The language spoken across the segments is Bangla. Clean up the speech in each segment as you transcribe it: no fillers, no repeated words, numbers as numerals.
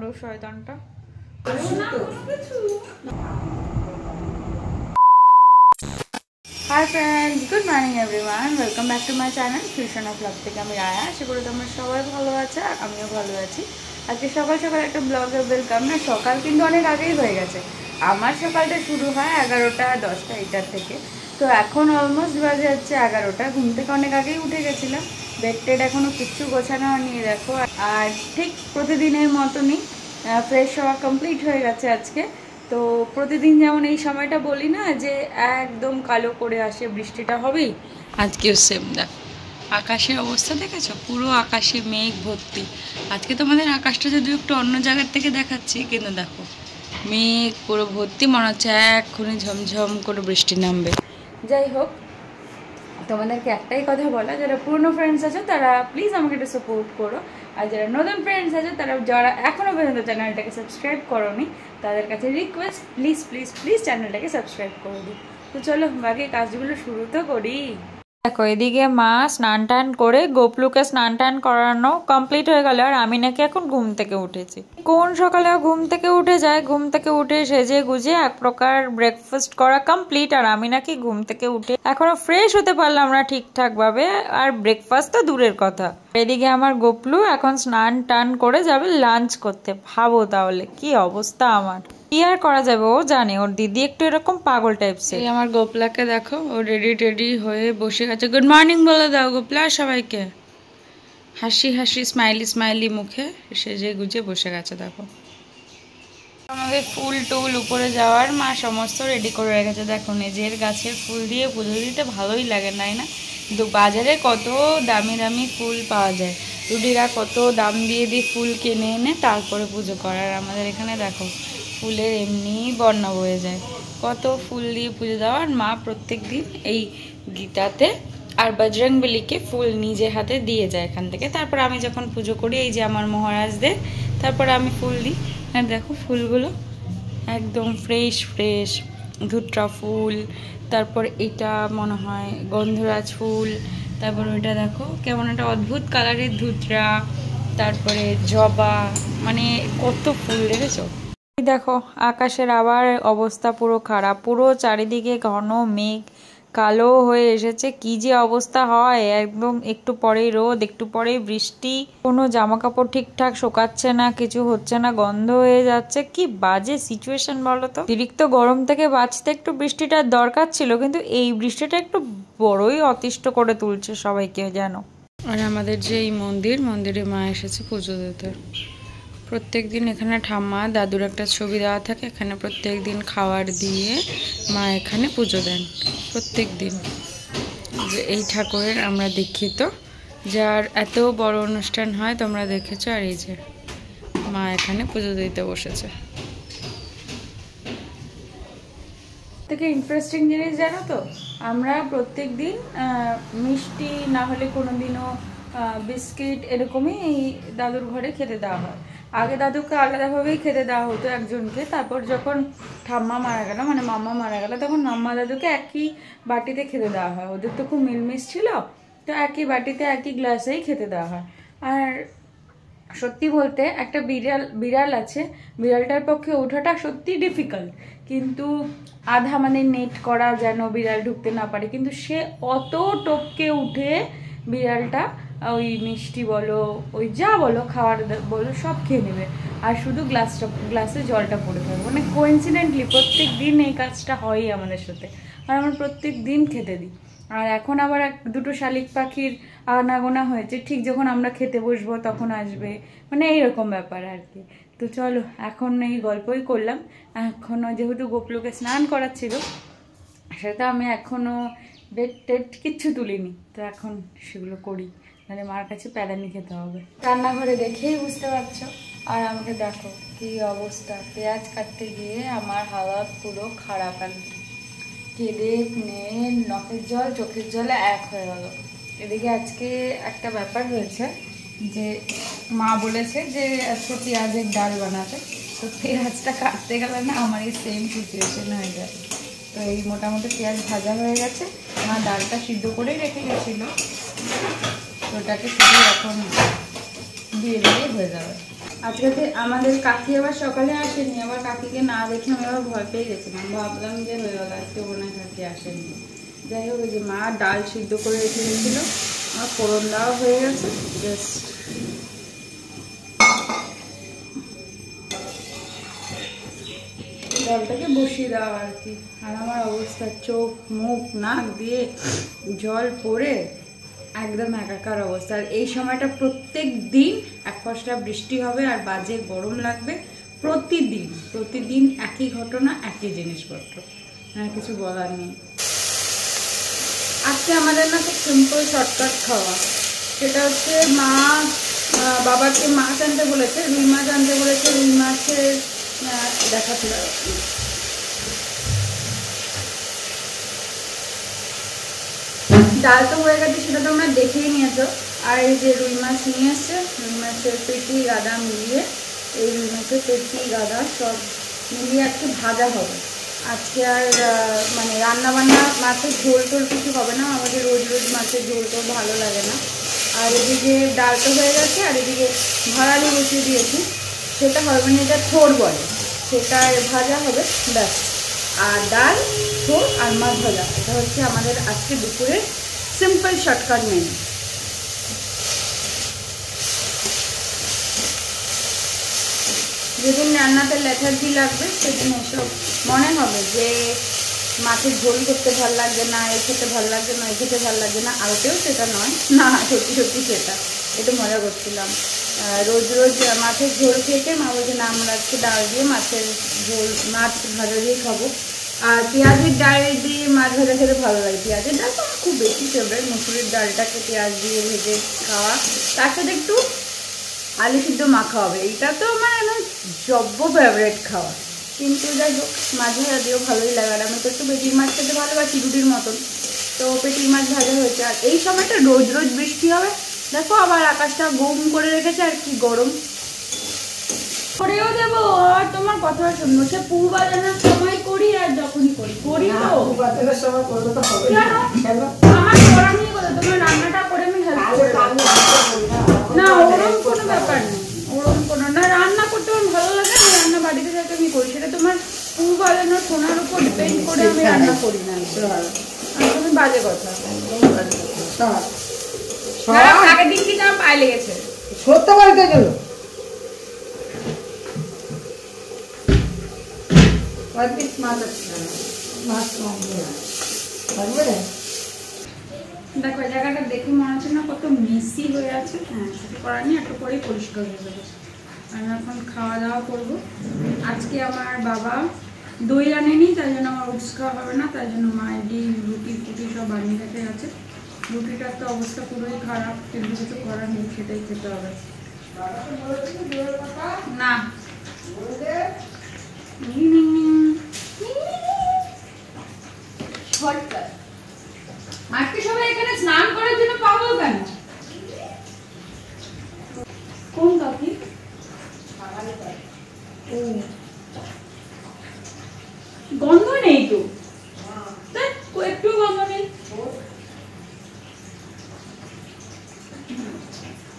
বড় শয়তানটা। Hi friends, good morning everyone, welcome back to my channel fusion of blog থেকে আমি রায়া। আশা করি তোমরা সবাই ভালো আছে আর আমিও ভালো আছি। আজকে সকাল সকাল একটা ব্লগে ওয়েলকাম। না, সকাল কিন্তু অনেক আগেই হয়ে গেছে। আমার সকালটা শুরু হয় 11টা 10টা এইটার থেকে। তো এখন অলমোস্ট বাজে হচ্ছে 11টা। ঘুম থেকে অনেক আগেই উঠে গেছিলাম। বেড টেড এখনও কিচ্ছু গোছানো নিয়ে দেখো। আর ঠিক প্রতিদিনের মতনই ফ্রেশ হওয়া কমপ্লিট হয়ে গেছে আজকে। তো প্রতিদিন যেমন এই সময়টা বলি না যে একদম কালো করে আসে, বৃষ্টিটা হবেই, আজকেও সেম। দেখ আকাশের অবস্থা দেখেছো, পুরো আকাশে মেঘ ভর্তি। আজকে তোমাদের আকাশটা যদিও একটু অন্য জায়গার থেকে দেখাচ্ছি, কিন্তু দেখো মেঘ পুরো ভর্তি, মনে হচ্ছে এক্ষুনি ঝমঝম করে বৃষ্টি নামবে। যাই হোক, তোমাদেরকে একটাই কথা বলা, যারা পুরনো ফ্রেন্ডস আছো তারা প্লিজ আমাকে একটু সাপোর্ট করো। আর যারা নতুন ফ্রেন্ডস আছে তারা যারা এখনও পর্যন্ত চ্যানেলটাকে সাবস্ক্রাইব করোনি, তাদের কাছে রিকোয়েস্ট, প্লিজ প্লিজ প্লিজ চ্যানেলটাকে সাবস্ক্রাইব করে দিই। তো চলো বাকি কাজগুলো শুরু তো করি। দেখো এদিকে মা স্নান টান করে গোপলুকে স্নান টান করানো কমপ্লিট হয়ে গেল, আর আমি নাকি এখন ঘুম থেকে উঠেছি। কোন সকালে ঘুম থেকে উঠে যায়, ঘুম থেকে উঠে সেজে গুজে এক প্রকার ব্রেকফাস্ট করা কমপ্লিট, আর আমি নাকি ঘুম থেকে উঠে এখনো ফ্রেশ হতে পারলাম না ঠিকঠাক ভাবে, আর ব্রেকফাস্ট তো দূরের কথা। এদিকে আমার গোপলু এখন স্নান টান করে যাবে লাঞ্চ করতে। ভাবো তাহলে কি অবস্থা আমার। কি আর করা যাবে, ও জানে ওর দিদি একটু এরকম পাগল টাইপসের। আমার গোপলাকে দেখো, ও রেডি টেডি হয়ে বসে আছে। গুড মর্নিং বলে দাও গোপলা সবাইকে। হাসি হাসি স্মাইলি স্মাইলি মুখে সেজে গুজে বসে গেছে। দেখো আমাদের ফুল টুল উপরে যাওয়ার মা সমস্ত রেডি করে রেখেছে। দেখো নিজের গাছের ফুল দিয়ে পুজো দিতে ভালোই লাগে, নাই না? কিন্তু বাজারে কত দামি দামি ফুল পাওয়া যায়, রুডিরা কত দাম দিয়ে ফুল কিনে এনে তারপরে পুজো করার। আমাদের এখানে দেখো ফুলের এমনি বন্যা বয়ে যায়, কত ফুল দিয়ে পুজো দেওয়ার। মা প্রত্যেক দিন এই গীতাতে আর বজরংবলীকে ফুল নিজে হাতে দিয়ে যায় এখান থেকে। তারপর আমি যখন পুজো করি, এই যে আমার মহারাজদের, তারপর আমি ফুল দিই। আর দেখো ফুলগুলো একদম ফ্রেশ ফ্রেশ, ধুত্রা ফুল, তারপর এটা মনে হয় গন্ধরাজ ফুল, তারপর ওইটা দেখো কেমন একটা অদ্ভুত কালারের ধুত্রা, তারপরে জবা, মানে কত ফুল দেখেছো। দেখো আকাশের আবার অবস্থা পুরো খারাপ, পুরো চারিদিকে ঘন মেঘ, কালো হয়ে এসেছে। কি যে অবস্থা হয়, একদম একটু পরেই রোদ একটু পরেই বৃষ্টি, কোনো জামা কাপড় ঠিকঠাক শোকাচ্ছে না, কিছু হচ্ছে না, গন্ধ হয়ে যাচ্ছে। কি বাজে সিচুয়েশন বলো তো। অতিরিক্ত গরম থেকে বাঁচতে একটু বৃষ্টিটার দরকার ছিল, কিন্তু এই বৃষ্টিটা একটু বড়ই অতিষ্ঠ করে তুলছে সবাইকে যেন। আর আমাদের যে এই মন্দিরে মা এসেছে পুজো দিতে। প্রত্যেক দিন এখানে ঠাম্মা দাদুর একটা ছবি দেওয়া থাকে, এখানে প্রত্যেক দিন খাবার দিয়ে মা এখানে পুজো দেন প্রত্যেক দিন। যে এই ঠাকুরের আমরা দীক্ষিত, যার এত বড় অনুষ্ঠান হয় তোমরা দেখেছো। আর এই যে মা এখানে পুজো দিতে বসেছে। থেকে ইন্টারেস্টিং জিনিস জানো তো, আমরা প্রত্যেক দিন মিষ্টি না হলে কোনোদিনও বিস্কিট এরকমই এই দাদুর ঘরে খেতে দেওয়া হয়। আগে দাদুকে আলাদাভাবেই খেতে দেওয়া হতো একজনকে, তারপর যখন ঠাম্মা মারা গেল, মানে মাম্মা মারা গেল, তখন মাম্মা দাদুকে একই বাটিতে খেতে দেওয়া হয়। ওদের তো খুব মিলমিশ ছিল, তো একই বাটিতে একই গ্লাসেই খেতে দেওয়া হয়। আর সত্যি বলতে একটা বিড়াল আছে, বিড়ালটার পক্ষে ওঠাটা সত্যি ডিফিকাল্ট, কিন্তু আধা মানে নেট করা যেন বিড়াল ঢুকতে না পারে, কিন্তু সে অত টপকে উঠে বিড়ালটা ওই মিষ্টি বলো ওই যা বলো খাওয়ার বলো সব খেয়ে নেবে, আর শুধু গ্লাসে জলটা পড়ে থাকবে। মানে কোইন্সিডেন্টলি প্রত্যেক দিন এই কাজটা হয়ই আমাদের সাথে, আর আমরা প্রত্যেক দিন খেতে দিই। আর এখন আবার দুটো শালিক পাখির আনাগোনা হয়েছে, ঠিক যখন আমরা খেতে বসবো তখন আসবে, মানে এইরকম ব্যাপার আর কি। তো চলো এখন এই গল্পই করলাম। এখনও যেহেতু গোপলুকে স্নান করাচ্ছিল, সেটা আমি এখনও বেড টেড কিচ্ছু তুলিনি, তো এখন সেগুলো করি, মানে মার কাছে প্যাদানি খেতে হবে। রান্নাঘরে দেখেই বুঝতে পারছো। আর আমাকে দেখো কি অবস্থা, পেঁয়াজ কাটতে গিয়ে আমার হালাত পুরো খারাপ, একদম কেঁদে নে নখের জল চোখের জলে এক হয়ে গেল। এদিকে আজকে একটা ব্যাপার হয়েছে যে মা বলেছে যে আজকে পেঁয়াজের ডাল বানাতে, তো পেঁয়াজটা কাটতে গেলে না আমার এই সেম সিচুয়েশন হয়ে যায়। তো এই মোটামুটি পেঁয়াজ ভাজা হয়ে গেছে, মা ডালটা সিদ্ধ করেই রেখে গেছিলো, তো ওটাকে শুধু এখন দিয়ে দিলেই হয়ে যাবে। আজকে আমাদের কাকি আবার সকালে আসেনি, আবার কাকিকে না দেখে আমি আবার ভয় পেয়ে গেছিলাম, ভাবলাম যে হয়ে গেল আজকে মনে হয় কাকি আসেনি। যাই হোক, ওই যে মা ডাল সিদ্ধ করে রেখে গেছিলো, আমার ফোড়ন দেওয়া হয়ে গেছে, জাস্ট ডালটাকে বসিয়ে দেওয়া আর কি। আর আমার অবস্থা চোখ মুখ নাক দিয়ে জল পড়ে একদম একাকার অবস্থা। আর এই সময়টা প্রত্যেক দিন এক ফসলা বৃষ্টি হবে আর বাজে গরম লাগবে, প্রতিদিন একই ঘটনা, একই জিনিসপত্র, আর কিছু বলার নেই। আজকে আমাদের না খুব সিম্পল শর্টকাট খাওয়া, সেটা হচ্ছে মা বাবাকে মাছ আনতে বলেছে, রুই মাছ আনতে বলেছে। রুই মাছের দেখাচ্ছিল, ডাল তো হয়ে গেছে, সেটা তোমরা দেখেই নিয়েছো। আর এই যে রুই মাছ নিয়ে এসছে, রুই মাছের পেটি গাদা মিলিয়ে, এই রুই মাছের পেটি গাদা সব মিলিয়ে আজকে ভাজা হবে। আজকে আর মানে রান্নাবান্না, মাছের ঝোল টোল কিছু হবে না, আমাদের রোজ রোজ মাছের ঝোল টোল ভালো লাগে না। আর এদিকে ডাল তো হয়ে গেছে, আর এদিকে ভাড়ালি বসিয়ে দিয়েছি, সেটা হবে মানে এটা থোড় বলে, সেটা ভাজা হবে ব্যাস। আর ডাল, ঝোল আর মাছ ভাজা, এটা হচ্ছে আমাদের আজকে দুপুরের সিম্পল শর্টকাট মেনু। যেদিন রান্নাতে লেথার্জি লাগবে সেদিন এসব মনে হবে যে মাছের ঝোল করতে ভালো লাগবে না, এই খেতে ভালো লাগবে না, এই খেতে ভালো লাগবে না। আরতেও সেটা নয় না, সত্যি সত্যি সেটা, একটু মজা করছিলাম। রোজ রোজ মাছের ঝোল খেতে মা বলছে না, আমরা আজকে ডাল দিয়ে মাছের ঝোল, মাছ ভাজা দিয়ে খাবো। আর পেঁয়াজের ডাল দিয়ে মাছ ভাজা খেতে ভালো লাগে। পেঁয়াজের ডাল তো আমার খুব বেশি ফেভারিট, মুসুরির ডালটাকে পেঁয়াজ দিয়ে ভেজে খাওয়া, তার সাথে একটু আলু সিদ্ধ মাখা হবে, এইটা তো আমার একদম জব্ব ফেভারিট খাওয়া। কিন্তু যাই হোক, মাছ ভাজা দিয়েও ভালোই লাগে। আর আমি তো একটু পেটির মাছ খেতে ভালোবাসি রুটির মতন, তো পেটির মাছ ভাজা হয়েছে। আর এই সময়টা রোজ রোজ বৃষ্টি হবে, দেখো আবার আকাশটা গরম করে রেখেছে, আর কি গরম করেও দেবো। আর তোমার কথা শুনবো, সে পু বাজানোর সময় করি আর যখনই করি করি তো আমার করা নিয়ে কথা, তোমার রান্নাটা করে আমি হেল্প করে না, ওরকম কোনো ব্যাপার নেই, ওরকম কোনো না। রান্না করতে আমার ভালো লাগে, আমি রান্না বাড়িতে যাতে আমি করি, সেটা তোমার পু বাজানোর সোনার উপর ডিপেন্ড করে আমি রান্না করি না, তুমি বাজে কথা। আগের দিন কিন্তু আমার পায়ে লেগেছে, সত্য বাড়িতে গেল দেখো জায়গাটা দেখে মনে হচ্ছে না কত মেসি হয়ে আছে। হ্যাঁ, সেটা করার নিয়ে একটু পরেই পরিষ্কার হয়ে যাবে। আমি এখন খাওয়া দাওয়া করবো। আজকে আমার বাবা দই আনেনি, তাই জন্য আমার ওটস খাওয়া হবে না, তাই জন্য মায়ের ডিম রুটি ফুটি সব বানিয়ে রেখে গেছে। রুটিটার তো অবস্থা পুরোই খারাপ, কিন্তু কিছু করার নেই, সেটাই খেতে হবে। না আজকে সবাই এখানে স্নান করার জন্য পাগল কেন? কোন কাকি? গন্ধ নেই তো, একটু গন্ধ নেই।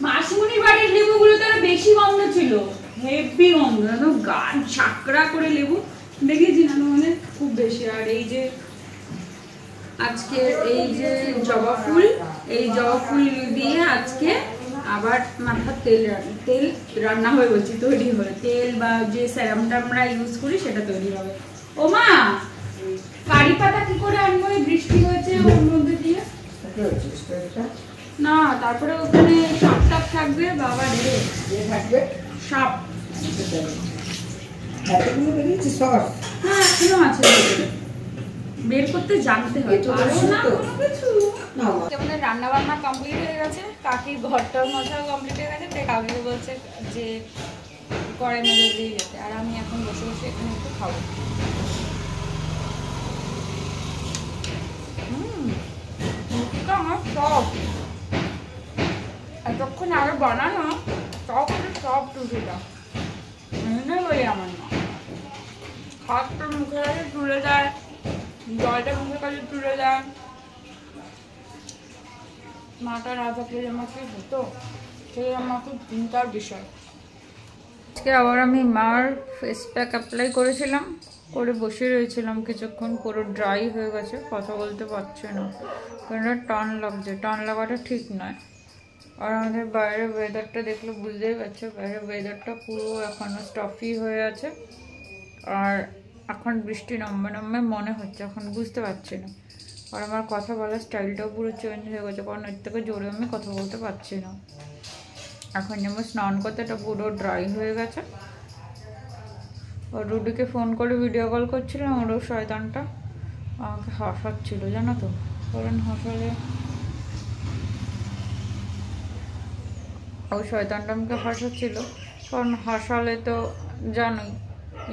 মাসিমণির বাড়ির লেবুগুলো তো আরো বেশি গন্ধ ছিল, হেভি গন্ধ, একদম গান ছাকড়া করে লেবু দেখেছি না মানে খুব বেশি। আর এই যে আজকে এই যে জবা ফুল, এই জবা ফুল দিয়ে আজকে আবার মাথার তেল রান্না হয়ে বলছি, তৈরি হবে তেল, বা যে সেরামটা আমরা ইউজ করি সেটা তৈরি হবে। ও মা, কারি পাতা কি করে আনবো? বৃষ্টি হয়েছে ওর মধ্যে দিয়ে না, তারপরে ওখানে সাপ টাপ থাকবে, বাবা রে থাকবে সাপ। হ্যাঁ, এখনো আছে, বের করতে জানতে হয়। আমাদের রান্না বান্না কমপ্লিট হয়ে গেছে, কাকির ঘরটার মশাও কমপ্লিট হয়ে গেছে, তাই কাকিকে বলছে যে কড়াই মেরে দিয়ে যেতে। আর আমি এখন বসে বসে এখানে একটু খাবো। আমার সব এতক্ষণ আরো বানানো সব টুটিটা বলি আমার মা খাটটা মুখে কাছে তুলে দেয়, জলটা মুখের কাছে তুলে দেয়। মাটা না থাকলে আমার কি হতো, সেই আমার খুব চিন্তার বিষয়। আজকে আবার আমি মার ফেস প্যাক অ্যাপ্লাই করেছিলাম, করে বসে রয়েছিলাম কিছুক্ষণ, পুরো ড্রাই হয়ে গেছে, কথা বলতে পারছে না কারণ টান লাগছে। টান লাগাটা ঠিক নয়। আর আমাদের বাইরের ওয়েদারটা দেখলে বুঝতেই পারছো, বাইরের ওয়েদারটা পুরো এখনও স্টফি হয়ে আছে। আর এখন বৃষ্টি নামবে নামবে মনে হচ্ছে, এখন বুঝতে পারছি না। আর আমার কথা বলার স্টাইলটাও পুরো চেঞ্জ হয়ে গেছে, কারণ এর থেকে জোরে আমি কথা বলতে পারছি না। এখন যেমন স্নান করতে এটা পুরো ড্রাই হয়ে গেছে। আর রুডিকে ফোন করে ভিডিও কল করছিলাম, ওরও শয়তানটা আমাকে হাসাচ্ছিল জানো তো, কারণ হাসালে ও শয়তানটা আমাকে হাসাচ্ছিল, কারণ হাসালে তো জানোই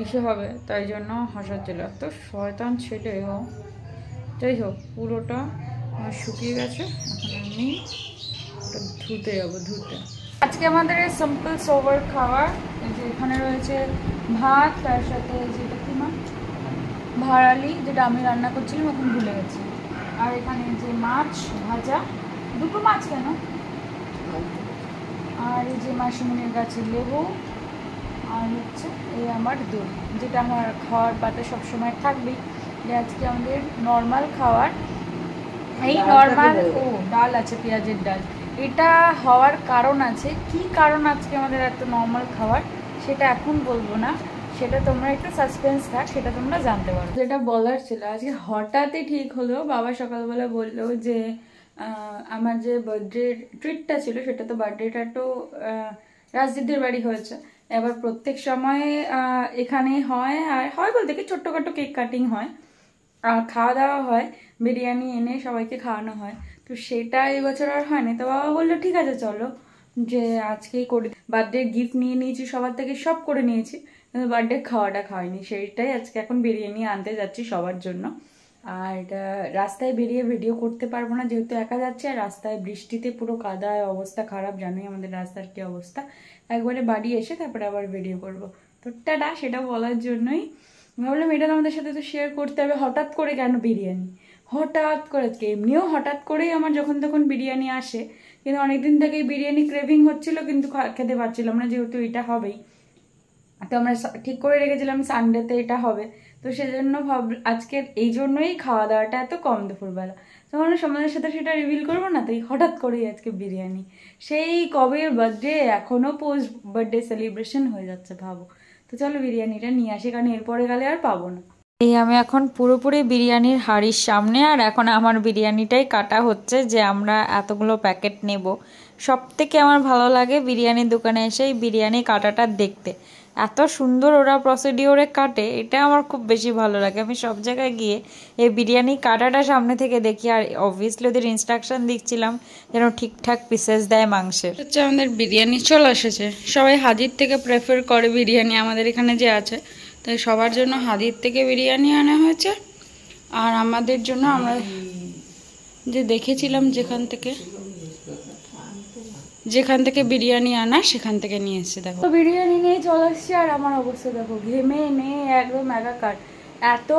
ইসে হবে, তাই জন্য হাসাচ্ছিল। এত শয়তান ছেলে ও। যাই হোক, পুরোটা আমার শুকিয়ে গেছে, এখন আমি ওটা ধুতে যাবো। আজকে আমাদের সিম্পল সোবার খাবার, যে এখানে রয়েছে ভাত, তার সাথে যেটা কি মা ভাড়ালি, যেটা আমি রান্না করছিলাম এখন ভুলে গেছি। আর এখানে যে মাছ ভাজা, দুটো মাছ কেন, আর এই যে মাসিমণির গাছে লেবু, আর হচ্ছে এই আমার দুধ, যেটা আমার খাওয়ার পাতে সবসময় থাকবেই। যে আজকে আমাদের নর্মাল খাওয়ার, এই নর্মাল ডাল আছে, পেঁয়াজের ডাল। এটা হওয়ার কারণ আছে, কি কারণ আজকে আমাদের এত নর্মাল খাবার সেটা এখন বলবো না, সেটা তোমরা একটু সাসপেন্স থাক, সেটা তোমরা জানতে পারো। যেটা বলার ছিল, আজকে হঠাৎই ঠিক হলো, বাবা সকালবেলা বললো যে আমার যে বার্থডে ট্রিটটা ছিল, সেটা তো বার্থডেটা তো রাজদিদির বাড়ি হয়েছে, এবার প্রত্যেক সময় এখানে হয়, আর হয় বলতে কি ছোট্টখাটো কেক কাটিং হয় আর খাওয়া দাওয়া হয়, বিরিয়ানি এনে সবাইকে খাওয়ানো হয়। তো সেটা এবছর আর হয়নি। তো বাবা বললো ঠিক আছে চলো, যে আজকেই করি। বার্থডে গিফট নিয়ে নিয়েছি সবার থেকে, সব করে নিয়েছি, কিন্তু বার্থডে খাওয়াটা খাওয়াইনি। সেইটাই আজকে এখন বিরিয়ানি আনতে যাচ্ছি সবার জন্য। আর রাস্তায় বেরিয়ে ভিডিও করতে পারবো না, যেহেতু একা যাচ্ছে, আর রাস্তায় বৃষ্টিতে পুরো কাদায় অবস্থা খারাপ, জানোই আমাদের রাস্তার কি অবস্থা। একবারে বাড়ি এসে তারপরে আবার ভিডিও করবো। তো টাটা, সেটা বলার জন্যই ভাবলাম এটা আমাদের সাথে তো শেয়ার করতে হবে। হঠাৎ করে কেন বিরিয়ানি, হঠাৎ করে, এমনিও হঠাৎ করেই আমার যখন তখন বিরিয়ানি আসে, কিন্তু অনেকদিন থেকেই বিরিয়ানি ক্রেভিং হচ্ছিল, কিন্তু খেতে পারছিলাম না, যেহেতু এটা হবেই। তো আমরা ঠিক করে রেখেছিলাম সানডেতে এটা হবে, তো সেজন্য আজকের এই জন্যই খাওয়া দাওয়াটা এত কম দুপুরবেলা। তো আমরা সমাজের সাথে সেটা রিভিল করবো না, তাই হঠাৎ করেই আজকে বিরিয়ানি। সেই কবে বার্থডে, এখনও পোস্ট বার্থডে সেলিব্রেশন হয়ে যাচ্ছে, ভাবো। তো চলো বিরিয়ানিটা নিয়ে আসি, কারণ এরপরে গেলে আর পাবো না। এই আমি এখন পুরোপুরি বিরিয়ানির হাঁড়ির সামনে, আর এখন আমার বিরিয়ানিটাই কাটা হচ্ছে, যে আমরা এতগুলো প্যাকেট নেব। সব থেকে আমার ভালো লাগে বিরিয়ানির দোকানে এসে এই বিরিয়ানি কাটাটা দেখতে, এত সুন্দর ওরা প্রসিডিওরে কাটে, এটা আমার খুব বেশি ভালো লাগে। আমি সব জায়গায় গিয়ে এই বিরিয়ানি কাটাটা সামনে থেকে দেখি, আর অবভিয়াসলি ওদের ইনস্ট্রাকশন দিচ্ছিলাম যেন ঠিকঠাক পিসেস দেয় মাংসের। হচ্ছে আমাদের বিরিয়ানি চলে এসেছে। সবাই হাজির থেকে প্রেফার করে বিরিয়ানি, আমাদের এখানে যে আছে, তাই সবার জন্য হাজির থেকে বিরিয়ানি আনা হয়েছে। আর আমাদের জন্য আমরা যে দেখেছিলাম যেখান থেকে বিরিয়ানি আনা, সেখান থেকে নিয়ে এসেছি। দেখো তো বিরিয়ানি নিয়ে চলে আসছে, আর আমার অবস্থা দেখো, ঘেমে নিয়ে একদম একাকার। এত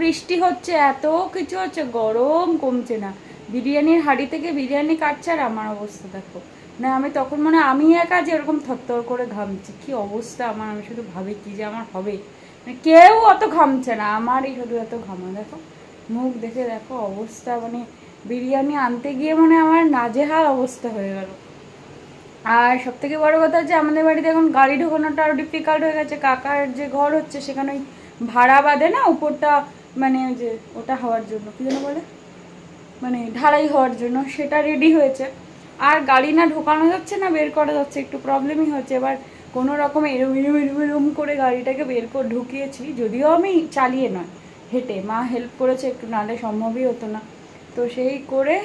বৃষ্টি হচ্ছে, এত কিছু হচ্ছে, গরম কমছে না। বিরিয়ানির হাঁড়ি থেকে বিরিয়ানি কাটছে, আর আমার অবস্থা দেখো না। আমি তখন মনে আমি একা যে এরকম থরথর করে ঘামছি, কি অবস্থা আমার। আমি শুধু ভাবি কি যে আমার হবে, কেউ অত ঘামছে না, আমারই শুধু এত ঘামা। দেখো মুখ দেখে দেখো অবস্থা, মানে বিরিয়ানি আনতে গিয়ে মানে আমার নাজেহাল অবস্থা হয়ে গেল। আর সব থেকে বড় কথা হচ্ছে, আমাদের বাড়িতে এখন গাড়ি ঢোকানোটা আরও ডিফিকাল্ট হয়ে গেছে। কাকার যে ঘর হচ্ছে, সেখানে ওই ভাড়া বাঁধে না উপরটা, মানে ওই যে ওটা হওয়ার জন্য কি যেন বলে, মানে ঢালাই হওয়ার জন্য, সেটা রেডি হয়েছে। আর গাড়ি না ঢোকানো যাচ্ছে না বের করা যাচ্ছে, একটু প্রবলেমই হচ্ছে। এবার কোনো রকম এরম করে গাড়িটাকে বের করে ঢুকিয়েছি, যদিও আমি চালিয়ে নয়, হেঁটে। মা হেল্প করেছে একটু, নাহলে সম্ভবই হতো না। তো সেই করে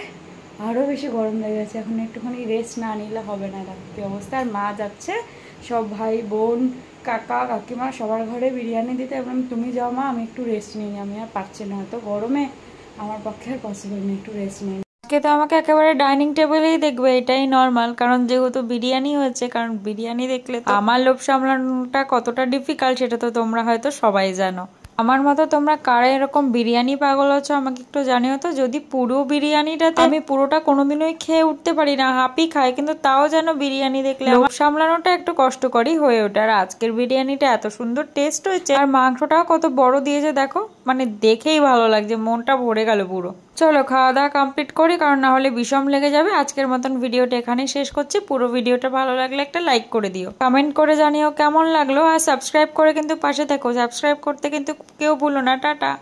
আরও বেশি গরম লেগে গেছে। এখন একটুখানি রেস্ট না নিলে হবে না, রাখতে অবস্থা। আর মা যাচ্ছে সব ভাই বোন কাকা কাকিমা সবার ঘরে বিরিয়ানি দিতে, এবং তুমি যাও মা, আমি একটু রেস্ট নিই, আমি আর পারছি না, এত গরমে আমার পক্ষে আর পসিবল নেই, একটু রেস্ট নিই। আজকে তো আমাকে একেবারে ডাইনিং টেবিলেই দেখবে, এটাই নর্মাল, কারণ যেহেতু বিরিয়ানি হয়েছে। কারণ বিরিয়ানি দেখলে আমার লোভ সামলানোটা কতটা ডিফিকাল্ট, সেটা তো তোমরা হয়তো সবাই জানো। আমার মতো তোমরা কারা এরকম বিরিয়ানি পাগল আছো আমাকে একটু জানিও তো। যদি পুরো বিরিয়ানিটাতে আমি পুরোটা কোনোদিনই খেয়ে উঠতে পারি না, হাফই খাই, কিন্তু তাও যেন বিরিয়ানি দেখলে লোভ সামলানোটা একটু কষ্টকরই হয়ে ওঠে। আর আজকের বিরিয়ানিটা এত সুন্দর টেস্ট হয়েছে, আর মাংসটাও কত বড় দিয়েছে দেখো, মানে দেখেই ভালো লাগছে, মনটা ভরে গেল পুরো। চলো খাওয়া দাওয়া কমপ্লিট করি, কারণ না হলে বিষম লেগে যাবে। আজকের মতন ভিডিওটা এখানেই শেষ করছি। পুরো ভিডিওটা ভালো লাগলে একটা লাইক করে দিও, কমেন্ট করে জানিও কেমন লাগলো, আর সাবস্ক্রাইব করে কিন্তু পাশে থেকো। সাবস্ক্রাইব করতে কিন্তু কেউ ভুলো না। টাটা।